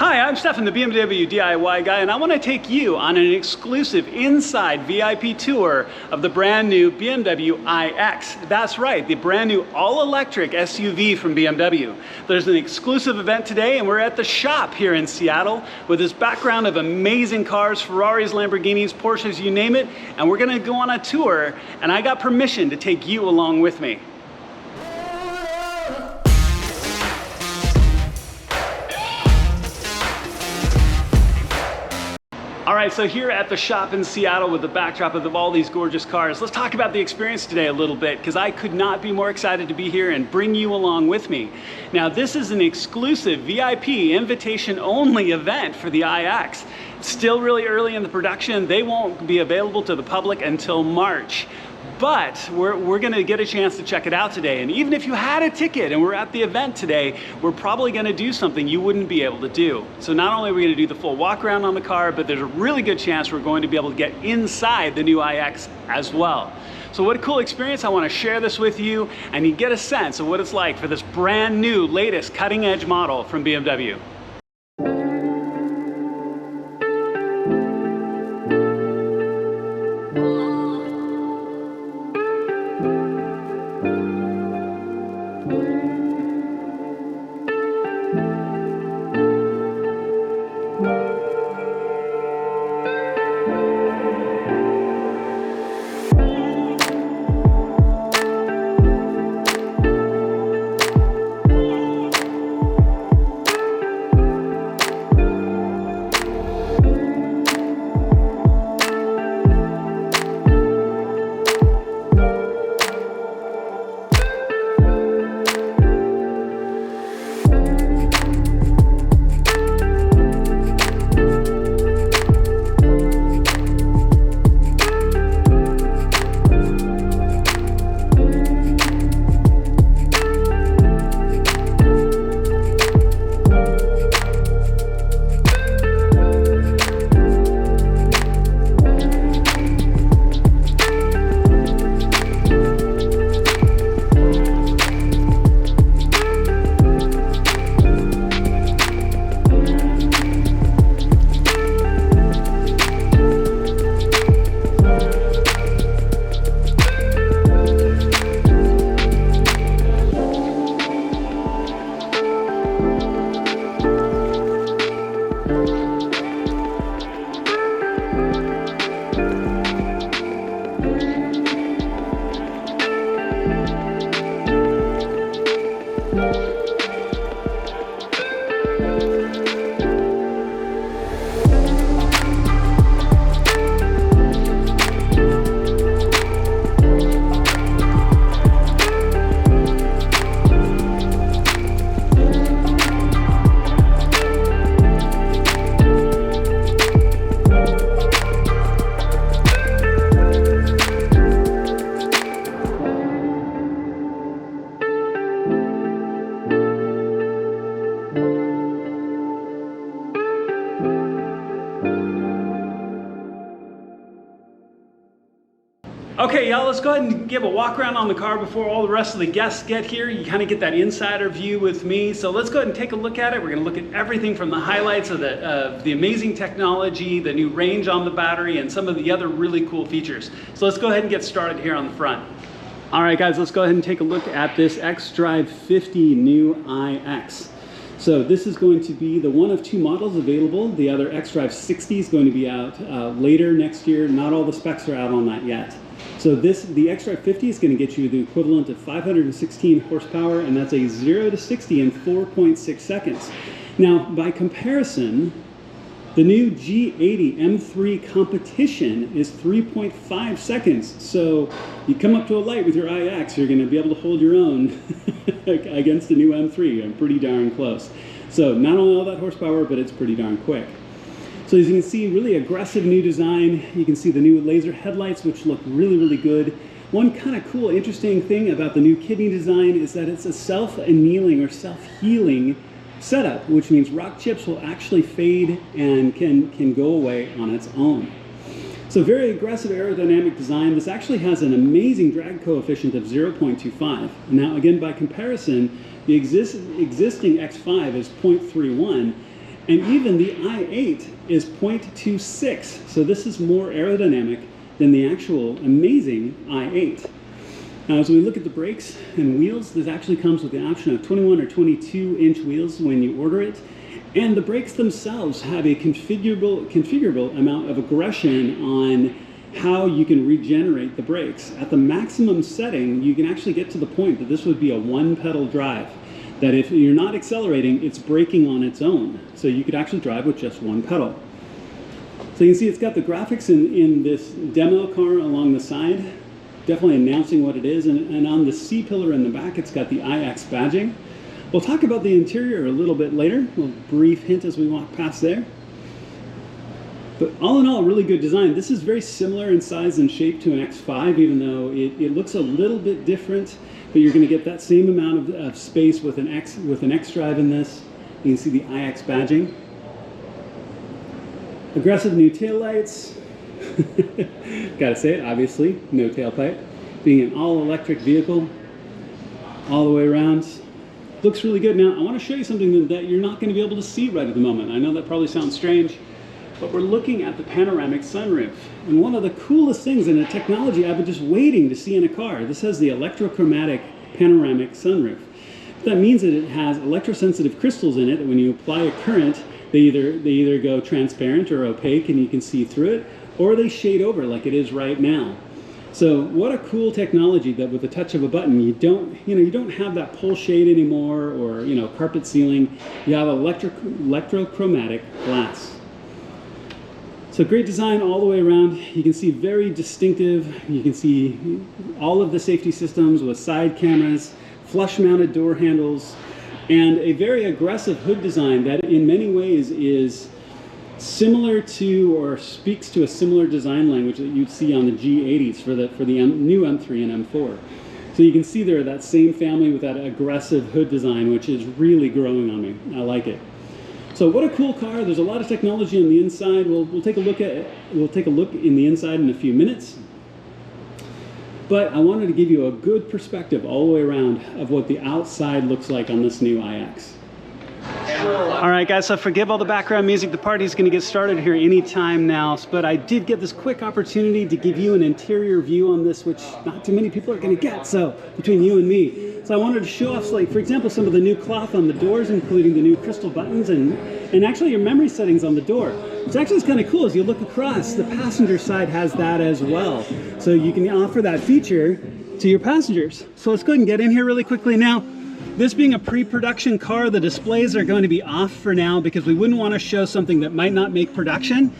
Hi, I'm Stefan, the BMW DIY guy, and I want to take you on an exclusive inside VIP tour of the brand new BMW iX. That's right, the brand new all-electric SUV from BMW. There's an exclusive event today, and we're at the shop here in Seattle with this background of amazing cars, Ferraris, Lamborghinis, Porsches, you name it, and we're going to go on a tour, and I got permission to take you along with me. All right, so here at the shop in Seattle with the backdrop of all these gorgeous cars, let's talk about the experience today a little bit, because I could not be more excited to be here and bring you along with me. Now, this is an exclusive VIP invitation-only event for the iX. It's still really early in the production. They won't be available to the public until March. But we're gonna get a chance to check it out today. And even if you had a ticket and we're at the event today, we're probably gonna do something you wouldn't be able to do. So not only are we gonna do the full walk around on the car, but there's a really good chance we're going to be able to get inside the new iX as well. So what a cool experience. I wanna share this with you and you get a sense of what it's like for this brand new, latest cutting edge model from BMW. Okay, y'all, let's go ahead and give a walk around on the car before all the rest of the guests get here. You kind of get that insider view with me. So let's go ahead and take a look at it. We're gonna look at everything from the highlights of the amazing technology, the new range on the battery, and some of the other really cool features. So let's go ahead and get started here on the front. All right, guys, let's go ahead and take a look at this xDrive 50 new iX. So this is going to be the one of two models available. The other xDrive 60 is going to be out later next year. Not all the specs are out on that yet. So the xDrive 50 is going to get you the equivalent of 516 horsepower, and that's a 0 to 60 in 4.6 seconds. Now, by comparison, the new G80 M2 Competition is 3.5 seconds. So you come up to a light with your iX, you're going to be able to hold your own against the new M3. I'm pretty darn close. So not only all that horsepower, but it's pretty darn quick. So as you can see, really aggressive new design. You can see the new laser headlights, which look really, really good. One kind of cool, interesting thing about the new kidney design is that it's a self-annealing or self-healing setup, which means rock chips will actually fade and can go away on its own. So very aggressive aerodynamic design. This actually has an amazing drag coefficient of 0.25. Now again, by comparison, the existing X5 is 0.31. And even the i8 is 0.26, so this is more aerodynamic than the actual amazing i8. Now, as we look at the brakes and wheels, this actually comes with the option of 21 or 22-inch wheels when you order it. And the brakes themselves have a configurable amount of aggression on how you can regenerate the brakes. At the maximum setting, you can actually get to the point that this would be a one-pedal drive. That if you're not accelerating, it's braking on its own. So you could actually drive with just one pedal. So you can see it's got the graphics in this demo car along the side, definitely announcing what it is. And on the C-pillar in the back, it's got the iX badging. We'll talk about the interior a little bit later. A brief hint as we walk past there. But all in all, really good design. This is very similar in size and shape to an X5, even though it looks a little bit different. But you're going to get that same amount of space with an xDrive in this. You can see the iX badging. Aggressive new taillights. Gotta say it, obviously, no tailpipe. Being an all-electric vehicle, all the way around. Looks really good. Now, I want to show you something that you're not going to be able to see right at the moment. I know that probably sounds strange, but we're looking at the panoramic sunroof. And one of the coolest things in a technology I've been just waiting to see in a car, this has the electrochromatic panoramic sunroof. That means that it has electrosensitive crystals in it that when you apply a current, they either go transparent or opaque and you can see through it, or they shade over like it is right now. So what a cool technology that with the touch of a button, you don't have that pull shade anymore, or carpet ceiling. You have electrochromatic glass. So great design all the way around. You can see very distinctive. You can see all of the safety systems with side cameras, flush mounted door handles, and a very aggressive hood design that in many ways is similar to or speaks to a similar design language that you'd see on the G80s for the new M3 and M4. So you can see there that same family with that aggressive hood design, which is really growing on me. I like it. So what a cool car. There's a lot of technology on the inside. We'll take a look in the inside in a few minutes. But I wanted to give you a good perspective all the way around of what the outside looks like on this new iX. All right, guys, so forgive all the background music. The party's going to get started here anytime now, but I did get this quick opportunity to give you an interior view on this, which not too many people are going to get, so between you and me. So I wanted to show off, like, for example, some of the new cloth on the doors, including the new crystal buttons and actually your memory settings on the door. Which actually is kind of cool. As you look across, the passenger side has that as well. So you can offer that feature to your passengers. So let's go ahead and get in here really quickly now. This being a pre-production car, the displays are going to be off for now because we wouldn't want to show something that might not make production.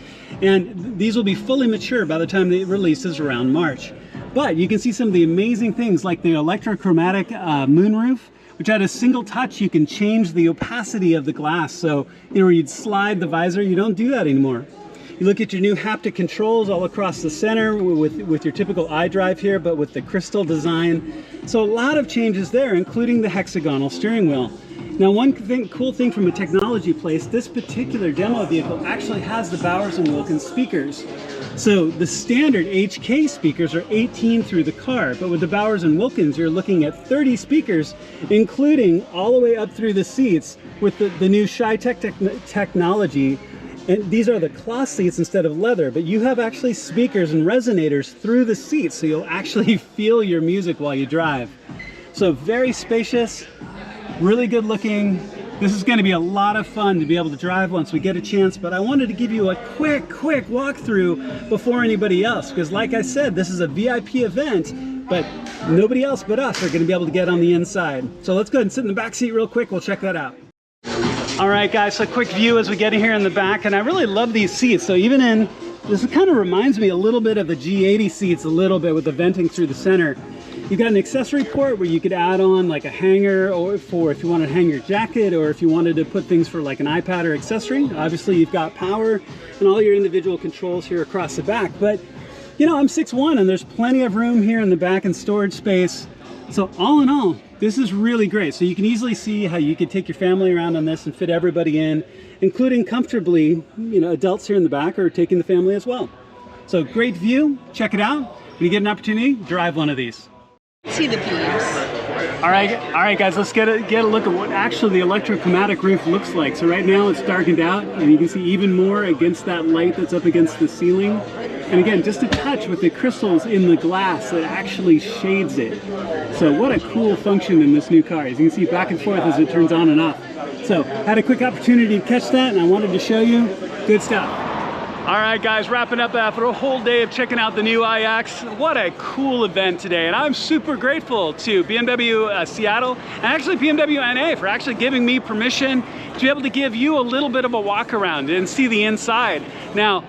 And these will be fully mature by the time it releases around March. But you can see some of the amazing things like the electrochromatic moonroof, which at a single touch you can change the opacity of the glass. So, where you'd slide the visor, you don't do that anymore. You look at your new haptic controls all across the center with your typical iDrive here, but with the crystal design. So a lot of changes there, including the hexagonal steering wheel. Now, one cool thing from a technology place, this particular demo vehicle actually has the Bowers & Wilkins speakers. So the standard HK speakers are 18 through the car, but with the Bowers & Wilkins, you're looking at 30 speakers, including all the way up through the seats with the new ShyTech technology. And these are the cloth seats instead of leather, but you have actually speakers and resonators through the seats, so you'll actually feel your music while you drive. So very spacious, really good looking. This is going to be a lot of fun to be able to drive once we get a chance, but I wanted to give you a quick walkthrough before anybody else, because like I said, this is a VIP event, but nobody else but us are going to be able to get on the inside. So let's go ahead and sit in the back seat real quick. We'll check that out. All right, guys, so quick view as we get in here in the back, and I really love these seats. So even this kind of reminds me a little bit of the G80 seats a little bit with the venting through the center. You've got an accessory port where you could add on like a hanger, or for if you wanted to hang your jacket, or if you wanted to put things for like an iPad or accessory. Obviously, you've got power and all your individual controls here across the back. But, I'm 6'1", and there's plenty of room here in the back and storage space. So all in all, this is really great. So you can easily see how you could take your family around on this and fit everybody in, including comfortably, adults here in the back or taking the family as well. So great view, check it out. When you get an opportunity, drive one of these. See the views. All right, guys, let's get a look at what actually the Electrochromatic roof looks like. So right now it's darkened out, and you can see even more against that light that's up against the ceiling. And again, just a touch with the crystals in the glass that actually shades it. So what a cool function in this new car. As you can see, back and forth as it turns on and off. So had a quick opportunity to catch that, and I wanted to show you. Good stuff. All right, guys, wrapping up after a whole day of checking out the new iX. What a cool event today, and I'm super grateful to BMW Seattle and actually BMW NA for actually giving me permission to be able to give you a little bit of a walk around and see the inside. Now,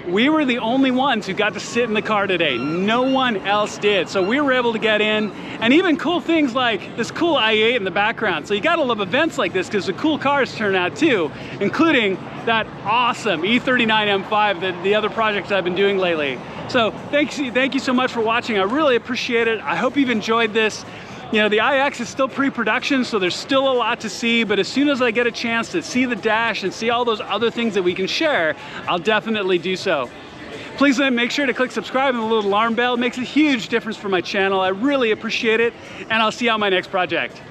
we were the only ones who got to sit in the car today. No one else did. So we were able to get in, and even cool things like this cool i8 in the background. So you gotta love events like this because the cool cars turn out too, including that awesome E39 M5, the other projects I've been doing lately. So thank you so much for watching. I really appreciate it. I hope you've enjoyed this. You know, the iX is still pre-production, so there's still a lot to see, but as soon as I get a chance to see the dash and see all those other things that we can share, I'll definitely do so. Please make sure to click subscribe and the little alarm bell. It makes a huge difference for my channel. I really appreciate it, and I'll see you on my next project.